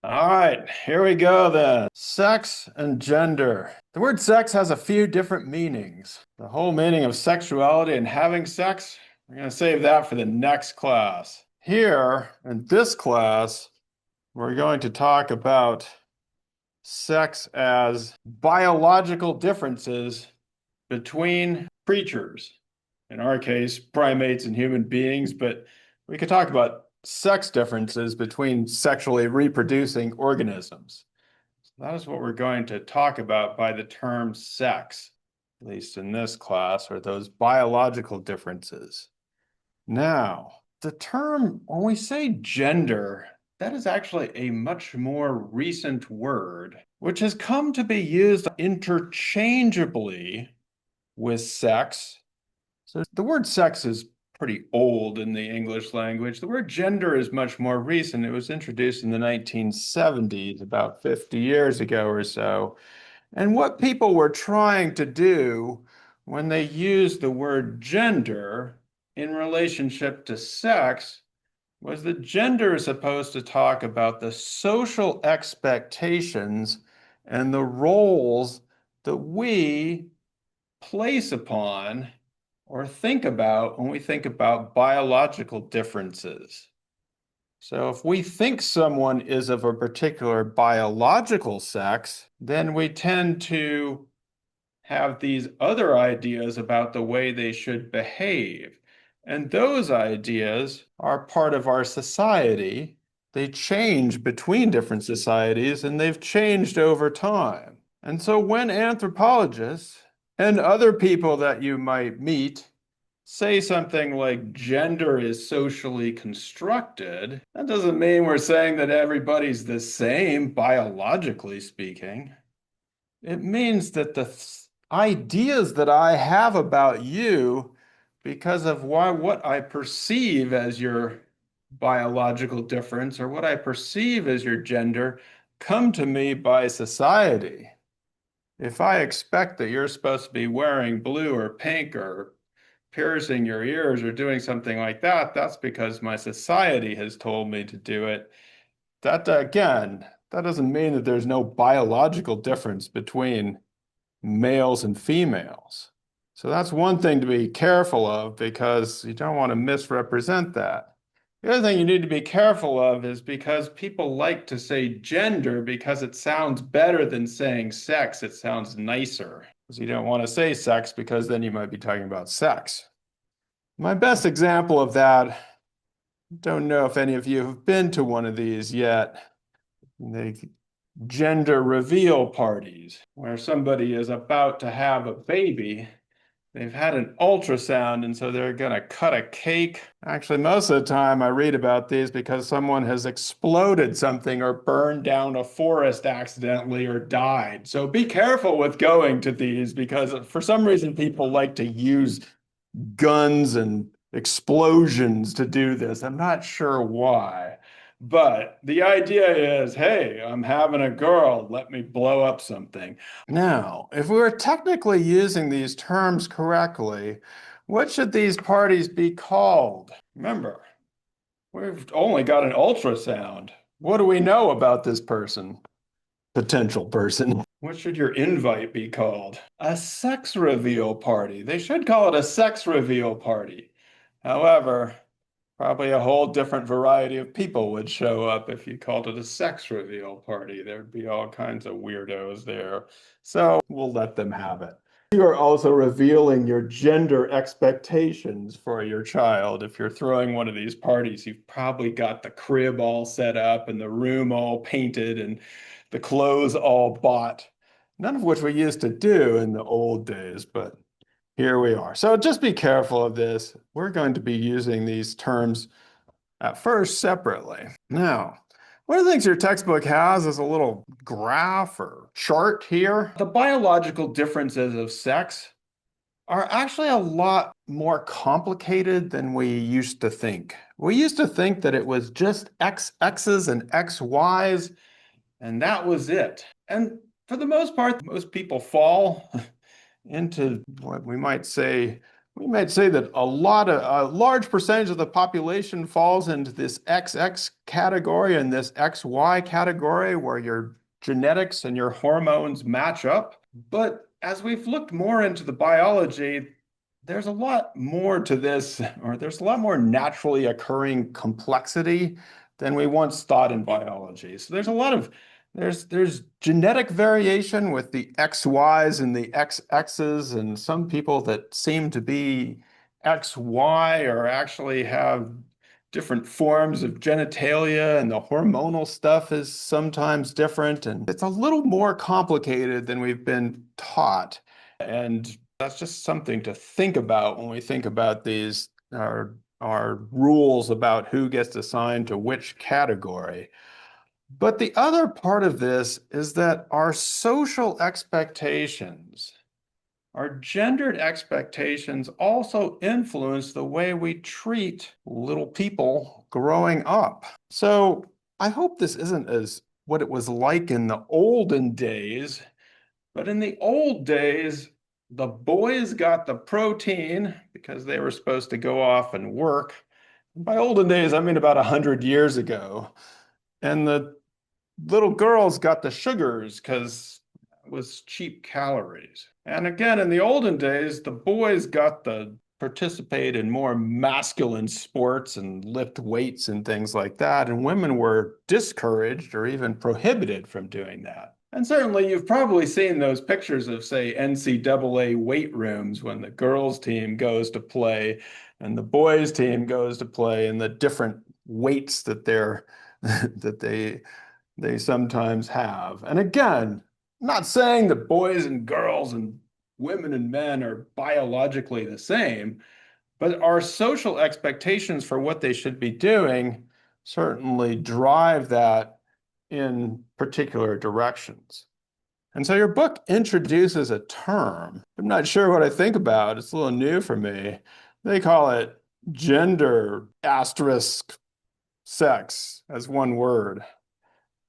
All right, here we go then. Sex and gender. The word sex has a few different meanings. The whole meaning of sexuality and having sex, we're going to save that for the next class. Here, in this class, we're going to talk about sex as biological differences between creatures. In our case, primates and human beings, but we could talk about sex differences between sexually reproducing organisms. So that is what we're going to talk about by the term sex, at least in this class, are those biological differences. Now, the term, when we say gender, that is actually a much more recent word, which has come to be used interchangeably with sex. So the word sex is pretty old in the English language. The word gender is much more recent. It was introduced in the 1970s, about 50 years ago or so. And what people were trying to do when they used the word gender in relationship to sex was that gender is supposed to talk about the social expectations and the roles that we place upon or think about when we think about biological differences. So if we think someone is of a particular biological sex, then we tend to have these other ideas about the way they should behave. And those ideas are part of our society. They change between different societies and they've changed over time. And so when anthropologists and other people that you might meet say something like gender is socially constructed, that doesn't mean we're saying that everybody's the same, biologically speaking. It means that the ideas that I have about you, because of what I perceive as your biological difference or what I perceive as your gender, come to me by society. If I expect that you're supposed to be wearing blue or pink or piercing your ears or doing something like that, that's because my society has told me to do it. That, again, that doesn't mean that there's no biological difference between males and females. So that's one thing to be careful of because you don't want to misrepresent that. The other thing you need to be careful of is because people like to say gender because it sounds better than saying sex. It sounds nicer. Because you don't want to say sex because then you might be talking about sex. My best example of that, don't know if any of you have been to one of these yet. The gender reveal parties where somebody is about to have a baby. They've had an ultrasound, and so they're going to cut a cake. Actually, most of the time I read about these because someone has exploded something or burned down a forest accidentally or died. So be careful with going to these because for some reason people like to use guns and explosions to do this. I'm not sure why. But the idea is, hey, I'm having a girl, let me blow up something. Now, if we were technically using these terms correctly, what should these parties be called? Remember, we've only got an ultrasound. What do we know about this person? Potential person. What should your invite be called? A sex reveal party. They should call it a sex reveal party. However, probably a whole different variety of people would show up if you called it a sex reveal party. There'd be all kinds of weirdos there. So we'll let them have it. You are also revealing your gender expectations for your child. If you're throwing one of these parties, you've probably got the crib all set up and the room all painted and the clothes all bought. None of which we used to do in the old days, but here we are. So just be careful of this. We're going to be using these terms at first separately. Now, one of the things your textbook has is a little graph or chart here. The biological differences of sex are actually a lot more complicated than we used to think. We used to think that it was just XXs and XYs, and that was it. And for the most part, most people fall into what we might say We might say that a large percentage of the population falls into this XX category and this XY category where your genetics and your hormones match up. But as we've looked more into the biology, there's a lot more to this, or there's a lot more naturally occurring complexity than we once thought in biology. So there's genetic variation with the XYs and the XXs, and some people that seem to be XY or actually have different forms of genitalia, and the hormonal stuff is sometimes different. And it's a little more complicated than we've been taught. And that's just something to think about when we think about these our rules about who gets assigned to which category. But the other part of this is that our social expectations, our gendered expectations also influence the way we treat little people growing up. So I hope this isn't as what it was like in the olden days, but in the old days, the boys got the protein because they were supposed to go off and work. By olden days, I mean about 100 years ago. And the little girls got the sugars because it was cheap calories. And again, in the olden days, the boys got the participate in more masculine sports and lift weights and things like that. And women were discouraged or even prohibited from doing that. And certainly you've probably seen those pictures of, say, NCAA weight rooms when the girls' team goes to play and the boys' team goes to play, and the different weights that that they sometimes have. And again, I'm not saying that boys and girls and women and men are biologically the same, but our social expectations for what they should be doing certainly drive that in particular directions. And so your book introduces a term. I'm not sure what I think about. It's a little new for me. They call it gender asterisk sex as one word,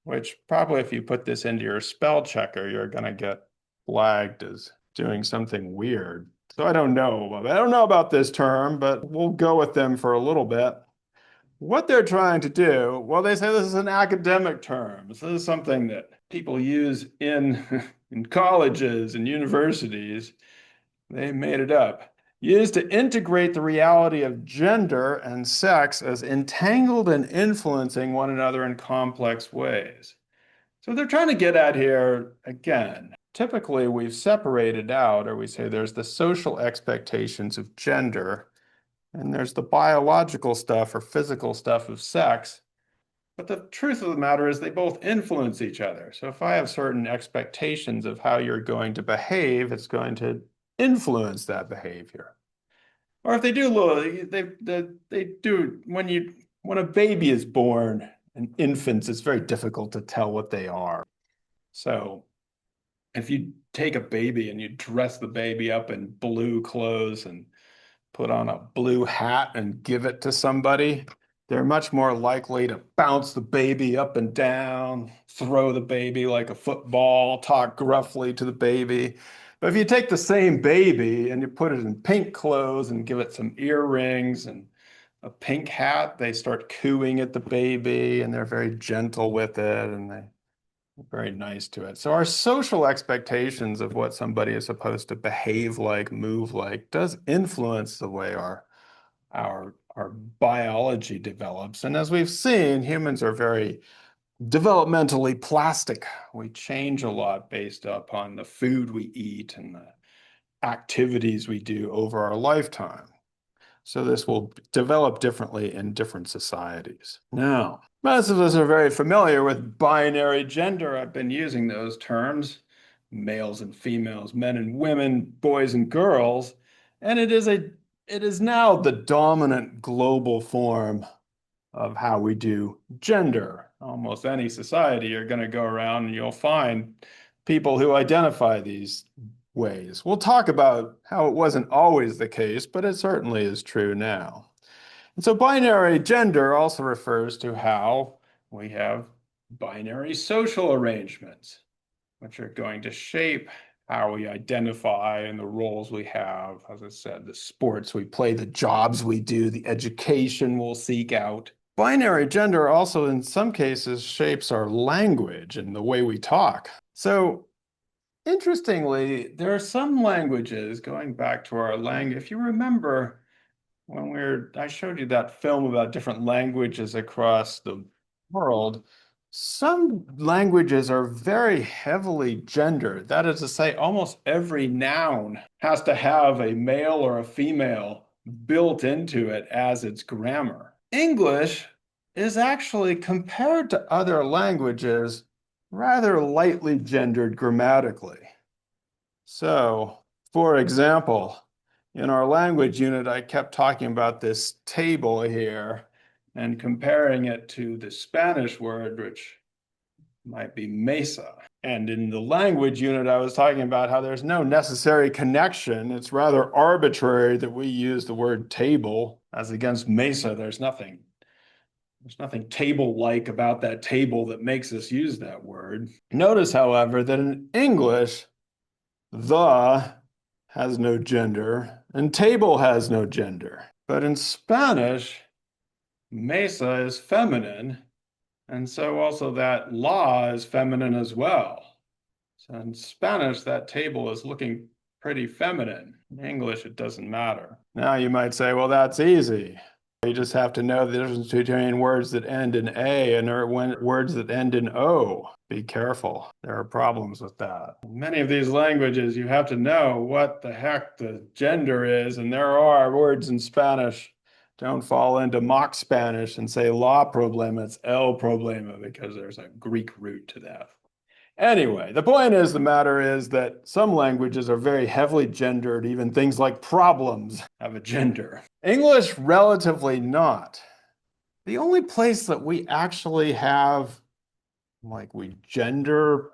which probably if you put this into your spell checker, you're going to get flagged as doing something weird. So I don't know. I don't know about this term, but we'll go with them for a little bit. What they're trying to do, well, they say this is an academic term. This is something that people use in, in colleges and universities. They made it up. Used to integrate the reality of gender and sex as entangled and influencing one another in complex ways. So they're trying to get at here, again, typically we've separated out, or we say there's the social expectations of gender, and there's the biological stuff or physical stuff of sex. But the truth of the matter is they both influence each other. So if I have certain expectations of how you're going to behave, it's going to influence that behavior. Or if they do, they do when a baby is born, and infants, it's very difficult to tell what they are. So if you take a baby and you dress the baby up in blue clothes and put on a blue hat and give it to somebody, they're much more likely to bounce the baby up and down, throw the baby like a football, talk gruffly to the baby. But if you take the same baby and you put it in pink clothes and give it some earrings and a pink hat, they start cooing at the baby and they're very gentle with it and they're very nice to it. So our social expectations of what somebody is supposed to behave like, move like, does influence the way our biology develops. And as we've seen, humans are very developmentally plastic. We change a lot based upon the food we eat and the activities we do over our lifetime. So this will develop differently in different societies. Now, most of us are very familiar with binary gender. I've been using those terms, males and females, men and women, boys and girls, and it is now the dominant global form of how we do gender. Almost any society you're going to go around and you'll find people who identify these ways. We'll talk about how it wasn't always the case, but it certainly is true now. And so binary gender also refers to how we have binary social arrangements, which are going to shape how we identify and the roles we have. As I said, the sports we play, the jobs we do, the education we'll seek out. Binary gender also, in some cases, shapes our language and the way we talk. So, interestingly, there are some languages, going back to our language, if you remember when I showed you that film about different languages across the world, some languages are very heavily gendered. That is to say, almost every noun has to have a male or a female built into it as its grammar. English is actually, compared to other languages, rather lightly gendered grammatically. So, for example, in our language unit, I kept talking about this table here and comparing it to the Spanish word, which might be mesa. And in the language unit, I was talking about how there's no necessary connection. It's rather arbitrary that we use the word table as against mesa. There's nothing table-like about that table that makes us use that word. Notice, however, that in English, the has no gender and table has no gender. But in Spanish, mesa is feminine, and so also that la is feminine as well. So in Spanish, that table is looking pretty feminine. In English, it doesn't matter. Now you might say, well, that's easy. You just have to know the difference between words that end in A and words that end in O. Be careful. There are problems with that. In many of these languages, you have to know what the heck the gender is, and there are words in Spanish. Don't fall into mock Spanish and say la problema, it's el problema, because there's a Greek root to that. Anyway, the point is, the matter is that some languages are very heavily gendered. Even things like problems have a gender. English, relatively not. The only place that we actually have, like, we gender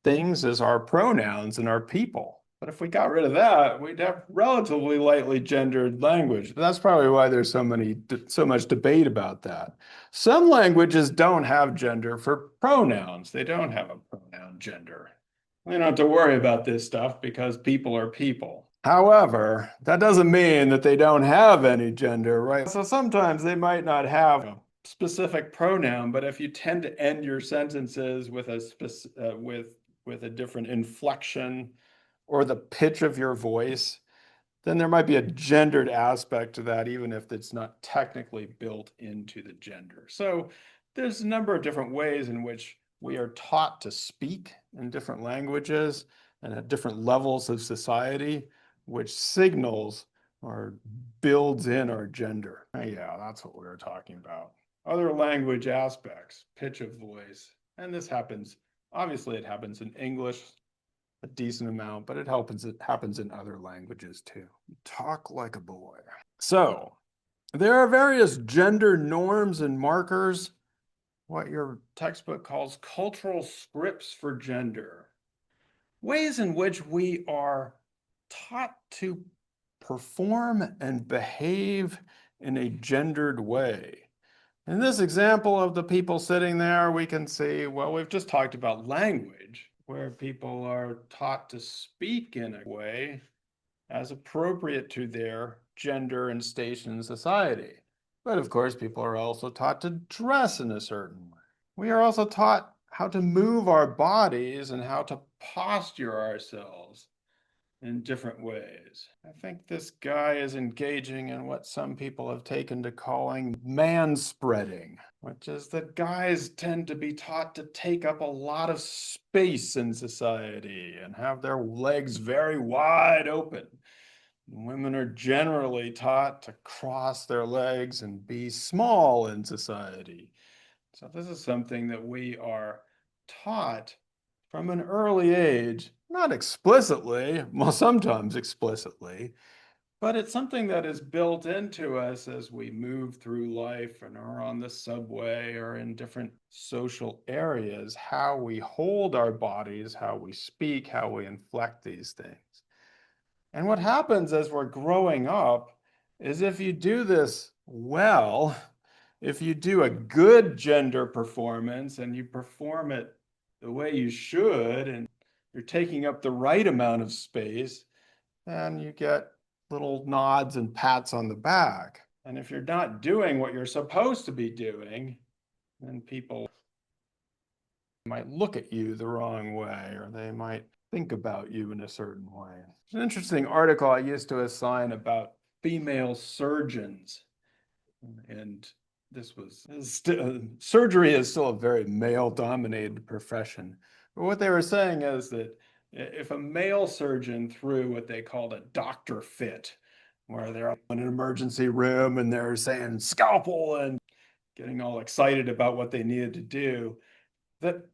things is our pronouns and our people. But if we got rid of that, we'd have relatively lightly gendered language. That's probably why there's so much debate about that. Some languages don't have gender for pronouns. They don't have a pronoun gender. We don't have to worry about this stuff because people are people. However, that doesn't mean that they don't have any gender, right? So sometimes they might not have a specific pronoun, but if you tend to end your sentences with a different inflection or the pitch of your voice, then there might be a gendered aspect to that, even if it's not technically built into the gender. So there's a number of different ways in which we are taught to speak in different languages and at different levels of society, which signals or builds in our gender. Yeah, that's what we were talking about. Other language aspects, pitch of voice, and this happens, obviously it happens in English a decent amount, but it happens in other languages too. Talk like a boy. So there are various gender norms and markers, what your textbook calls cultural scripts for gender, ways in which we are taught to perform and behave in a gendered way. In this example of the people sitting there, we can see, well, we've just talked about language, where people are taught to speak in a way as appropriate to their gender and station in society. But of course, people are also taught to dress in a certain way. We are also taught how to move our bodies and how to posture ourselves in different ways. I think this guy is engaging in what some people have taken to calling manspreading, which is that guys tend to be taught to take up a lot of space in society and have their legs very wide open. Women are generally taught to cross their legs and be small in society. So this is something that we are taught from an early age, not explicitly, well, sometimes explicitly, but it's something that is built into us as we move through life and are on the subway or in different social areas, how we hold our bodies, how we speak, how we inflect these things. And what happens as we're growing up is if you do this well, if you do a good gender performance and you perform it the way you should, and you're taking up the right amount of space, then you get little nods and pats on the back. And if you're not doing what you're supposed to be doing, then people might look at you the wrong way, or they might think about you in a certain way. It's an interesting article I used to assign about female surgeons. And surgery is still a very male-dominated profession. But what they were saying is that if a male surgeon threw what they called a doctor fit, where they're in an emergency room and they're saying scalpel and getting all excited about what they needed to do, that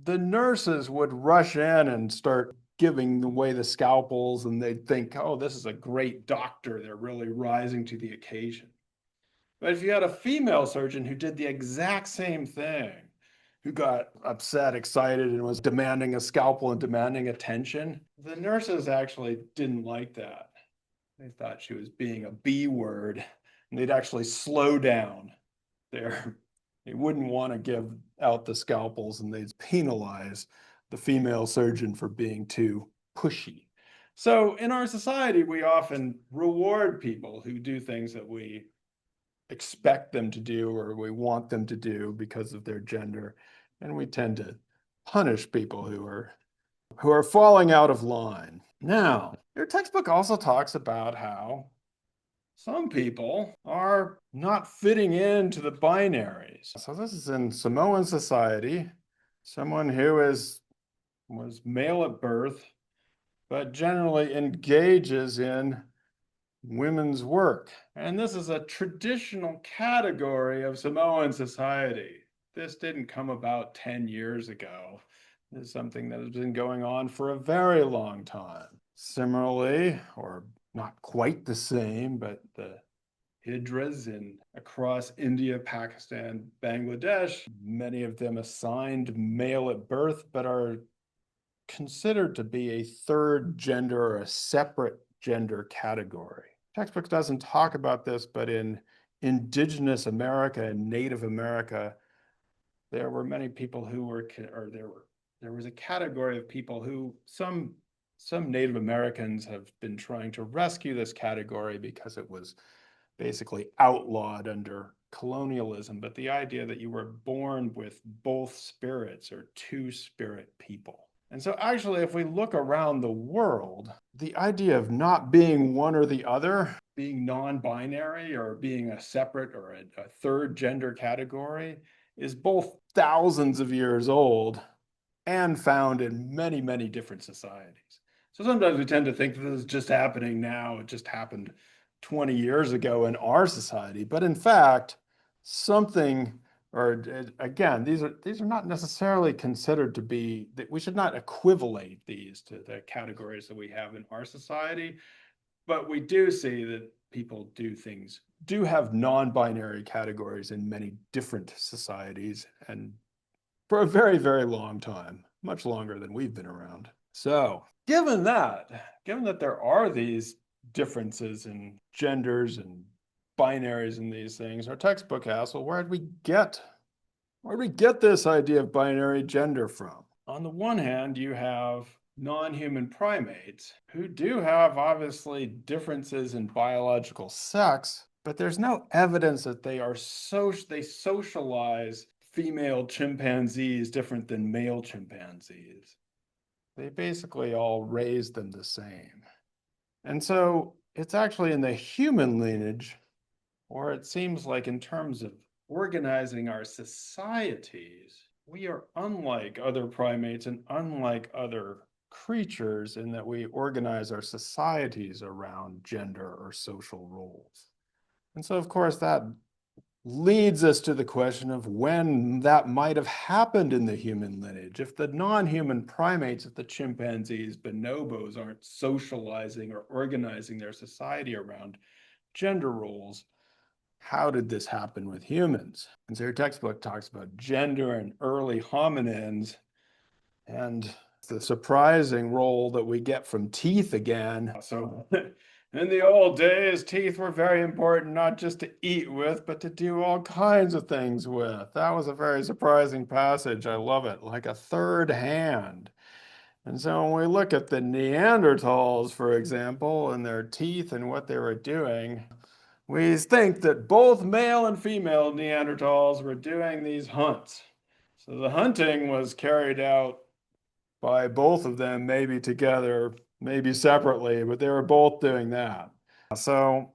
the nurses would rush in and start giving away the scalpels, and they'd think, oh, this is a great doctor. They're really rising to the occasion. But if you had a female surgeon who did the exact same thing, who got upset, excited, and was demanding a scalpel and demanding attention, the nurses actually didn't like that. They thought she was being a B word, and they'd actually slow down there. They wouldn't want to give out the scalpels, and they'd penalize the female surgeon for being too pushy. So in our society, we often reward people who do things that we expect them to do or we want them to do because of their gender, and we tend to punish people who are falling out of line. Now, your textbook also talks about how some people are not fitting into the binaries. So this is in Samoan society, someone who was male at birth, but generally engages in women's work. And this is a traditional category of Samoan society. This didn't come about 10 years ago. This is something that has been going on for a very long time. Similarly, or not quite the same, but the Hijras across India, Pakistan, Bangladesh, many of them assigned male at birth, but are considered to be a third gender or a separate gender category. Textbook doesn't talk about this, but in indigenous America and Native America, there were many people who were, or there was a category of people who some Native Americans have been trying to rescue this category because it was basically outlawed under colonialism. But the idea that you were born with both spirits or two-spirit people. And so actually, if we look around the world, the idea of not being one or the other, being non-binary or being a separate or a third gender category, is both thousands of years old and found in many, many different societies. So sometimes we tend to think that this is just happening now. It just happened 20 years ago in our society. But in fact, something, or again, these are not necessarily considered to be, that we should not equivalate these to the categories that we have in our society. But we do see that people do have non-binary categories in many different societies, and for a very, very long time, much longer than we've been around. So given that there are these differences in genders and binaries in these things, our textbook asks, well, where did we get this idea of binary gender from? On the one hand, you have non-human primates who do have obviously differences in biological sex, but there's no evidence that they socialize female chimpanzees different than male chimpanzees. They basically all raise them the same. And so it's actually in the human lineage, or it seems like in terms of organizing our societies, we are unlike other primates and unlike other creatures in that we organize our societies around gender or social roles. And so, of course, that leads us to the question of when that might have happened in the human lineage. If the non-human primates, if the chimpanzees, bonobos aren't socializing or organizing their society around gender roles, how did this happen with humans? And so your textbook talks about gender and early hominins and the surprising role that we get from teeth again. So in the old days, teeth were very important, not just to eat with, but to do all kinds of things with. That was a very surprising passage. I love it, like a third hand. And so when we look at the Neanderthals, for example, and their teeth and what they were doing, we think that both male and female Neanderthals were doing these hunts. So the hunting was carried out by both of them, maybe together, maybe separately, but they were both doing that. So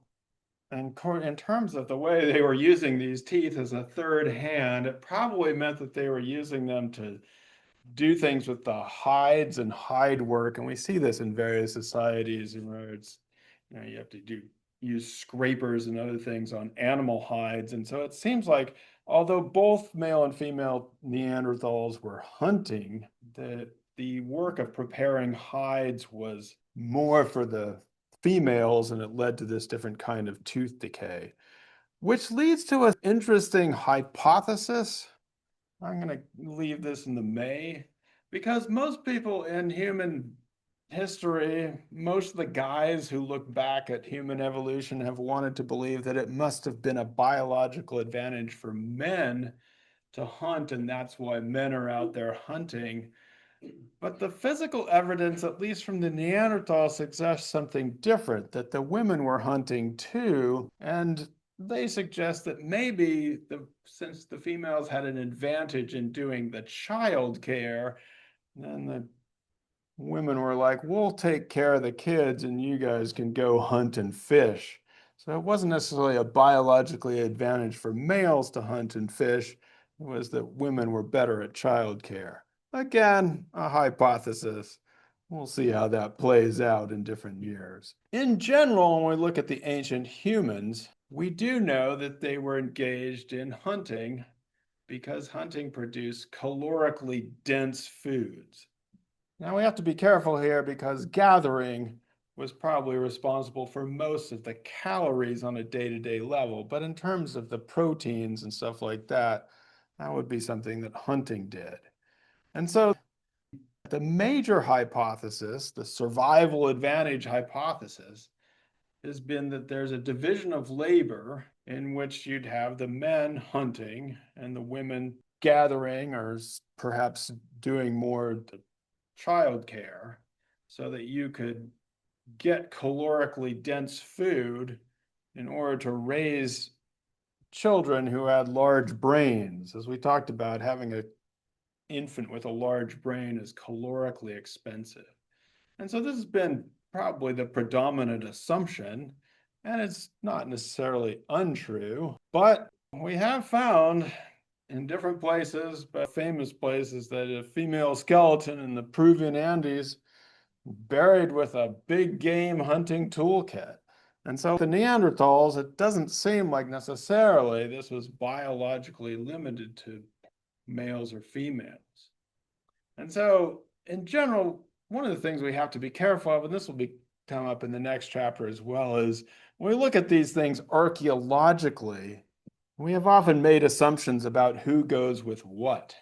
in terms of the way they were using these teeth as a third hand, it probably meant that they were using them to do things with the hides and hide work. And we see this in various societies where it's, you have to use scrapers and other things on animal hides. And so it seems like although both male and female Neanderthals were hunting, that the work of preparing hides was more for the females, and it led to this different kind of tooth decay, which leads to an interesting hypothesis. I'm going to leave this in the may, because most people in human history, most of the guys who look back at human evolution have wanted to believe that it must have been a biological advantage for men to hunt, and that's why men are out there hunting. But the physical evidence, at least from the Neanderthals, suggests something different, that the women were hunting too, and they suggest that maybe since the females had an advantage in doing the child care, then the women were like, we'll take care of the kids and you guys can go hunt and fish. So it wasn't necessarily a biologically advantage for males to hunt and fish. It was that women were better at child care. Again, a hypothesis. We'll see how that plays out in different years. In general, when we look at the ancient humans, we do know that they were engaged in hunting because hunting produced calorically dense foods. Now we have to be careful here because gathering was probably responsible for most of the calories on a day-to-day level, but in terms of the proteins and stuff like that, that would be something that hunting did. And so the major hypothesis, the survival advantage hypothesis, has been that there's a division of labor in which you'd have the men hunting and the women gathering, or perhaps doing more child care, so that you could get calorically dense food in order to raise children who had large brains. As we talked about, having an infant with a large brain is calorically expensive. And so this has been probably the predominant assumption, and it's not necessarily untrue, but we have found in different places, but famous places, that a female skeleton in the Peruvian Andes buried with a big game hunting toolkit. And so the Neanderthals, it doesn't seem like necessarily this was biologically limited to males or females. And so in general, one of the things we have to be careful of, and this will come up in the next chapter as well, is when we look at these things archaeologically, we have often made assumptions about who goes with what.